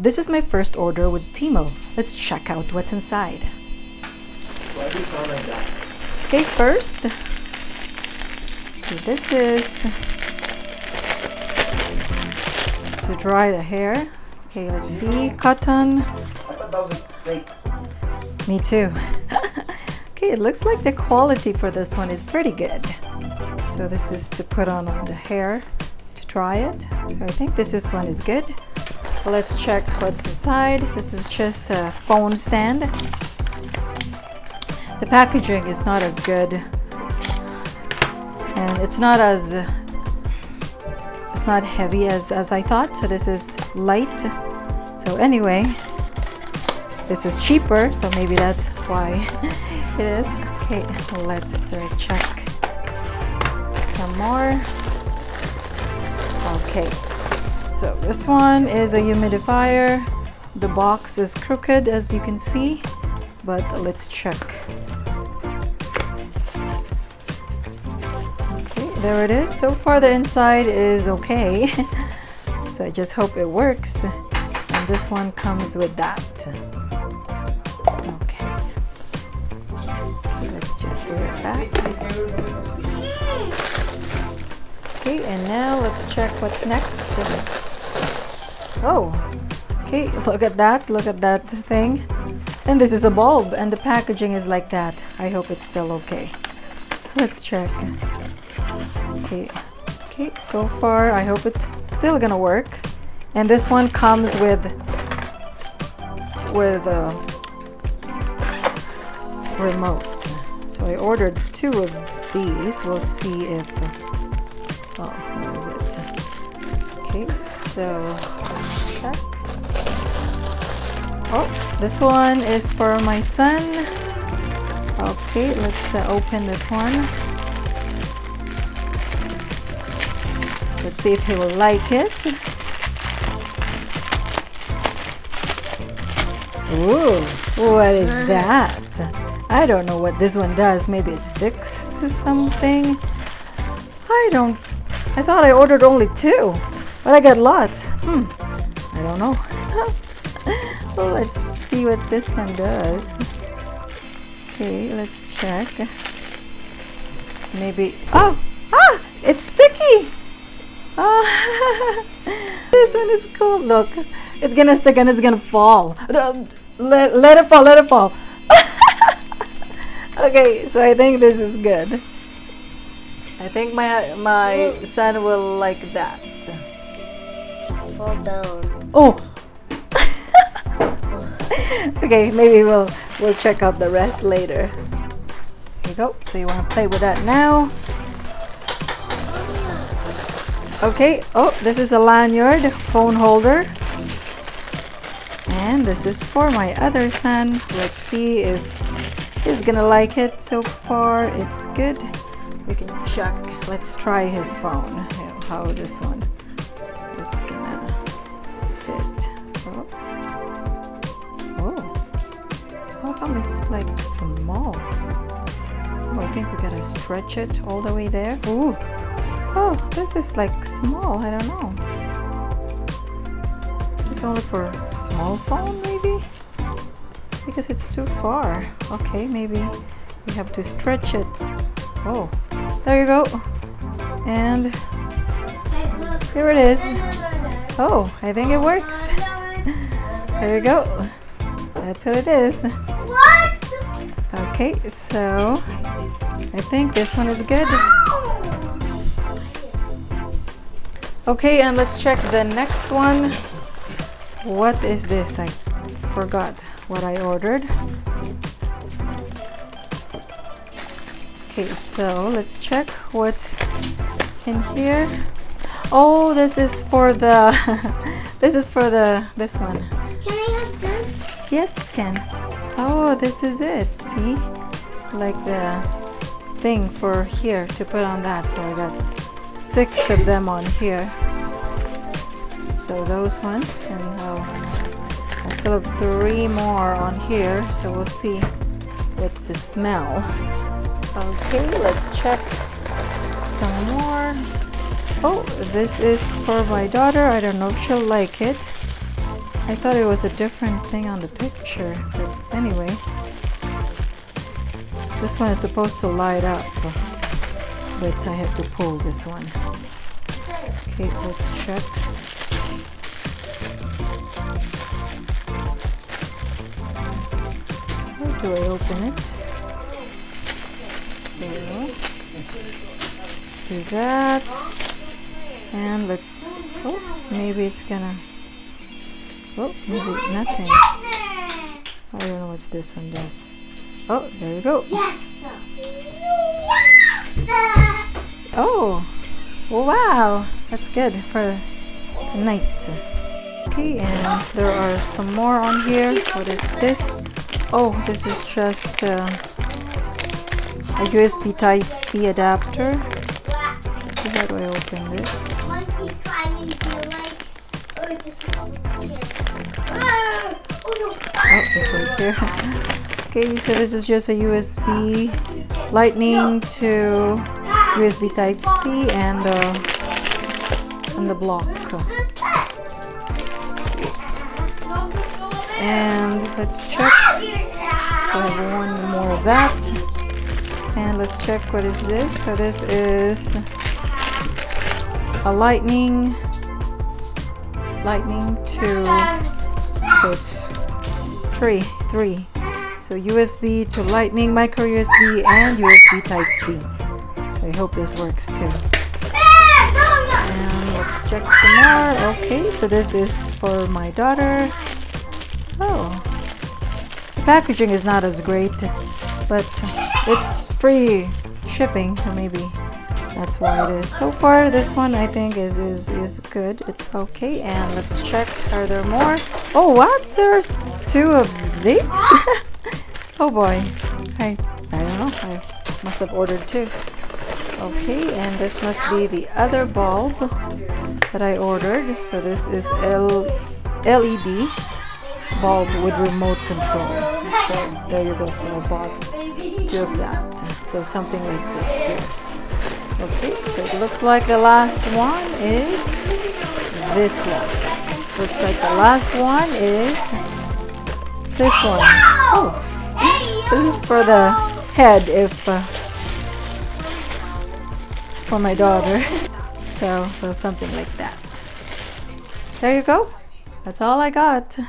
This is my first order with TEMU. Let's check out what's inside. Why do you sound like that? Okay, first, this is to dry the hair. Okay, let's see. Cotton. I thought that was fake. Me too. Okay, it looks like the quality for this one is pretty good. So this is to put on the hair to dry it. So I think this one is good. Well, let's check what's inside. This is just a phone stand. The packaging is not as good, and it's not heavy as I thought. So this is light. So anyway, this is cheaper, so maybe that's why it is. Okay, let's check some more. Okay, so this one is a humidifier. The box is crooked, as you can see, but let's check. Okay, there it is. So far the inside is okay. So I just hope it works. And this one comes with that. Okay. Let's just put it back. Okay, and now let's check what's next. Oh, okay, look at that thing. And this is a bulb, and the packaging is like that. I hope it's still okay. Let's check. Okay, so far I hope it's still gonna work. And this one comes with a remote. So I ordered 2 of these. We'll see if where is it? Okay, so check. Oh, this one is for my son. Okay, let's open this one. Let's see if he will like it. Ooh, what is that? I don't know what this one does. Maybe it sticks to something. I thought I ordered only 2, but I got lots. I don't know. Well, let's see what this one does. Okay, let's check. Maybe, it's sticky. This one is cool. Look, it's gonna stick and it's gonna fall. Let it fall. Okay, so I think this is good. I think my son will like that. Fall down. Oh. Okay, maybe we'll check out the rest later. Here you go. So you want to play with that now? Okay. Oh, this is a lanyard, phone holder. And this is for my other son. Let's see if he's gonna like it. So far, it's good. We can check. Let's try his phone. How this one? It's gonna fit. How come it's like small? Oh, I think we gotta stretch it all the way there. Ooh. Oh, this is like small. I don't know. It's only for small phone, maybe? Because it's too far. Okay, maybe we have to stretch it. Oh, there you go. And here it is. Oh, I think it works. There you go. That's what it is. What? Okay, so I think this one is good. Okay, and let's check the next one. What is this? I forgot what I ordered. Okay, so let's check what's in here. Oh, this is for the this one. Can I have this? Yes, you can. Oh, this is it. See? Like the thing for here to put on that. So I got 6 of them on here. So those ones, and I still have 3 more on here. So we'll see what's the smell. Okay, let's check some more. Oh, this is for my daughter. I don't know if she'll like it. I thought it was a different thing on the picture, but anyway. This one is supposed to light up, but I have to pull this one. Okay, let's check. How do I open it? So, let's do that. And let's, oh, maybe it's gonna, oh, maybe nothing. I don't know what this one does. Oh, there you go. Yes! Oh, wow, that's good for tonight. Okay, and there are some more on here. What is this? Oh, this is just a USB Type-C adapter. Let's see, how do I open this? Monkey climbing, feel like. Oh, this is scary. Oh no! Oh, it's right here. Okay, so this is just a USB Lightning to USB Type-C and the block. And let's check. So I have one more of that. And let's check, what is this? So this is a lightning to, so it's three. So USB to lightning, micro USB, and USB Type-C. So I hope this works too. And let's check some more. Okay, so this is for my daughter. Oh, the packaging is not as great, but it's free shipping, so maybe that's why it is. So far, this one I think is good. It's okay. And let's check. Are there more? Oh, what? There's 2 of these? Oh boy. I don't know. I must have ordered 2. Okay, and this must be the other bulb that I ordered. So this is LED bulb with remote control. So there you go. So I bought 2 of that. So something like this here. Okay, so it looks like the last one is this one. Looks like the last one is this one. Oh, this is for the head, if for my daughter. So something like that. There you go. That's all I got.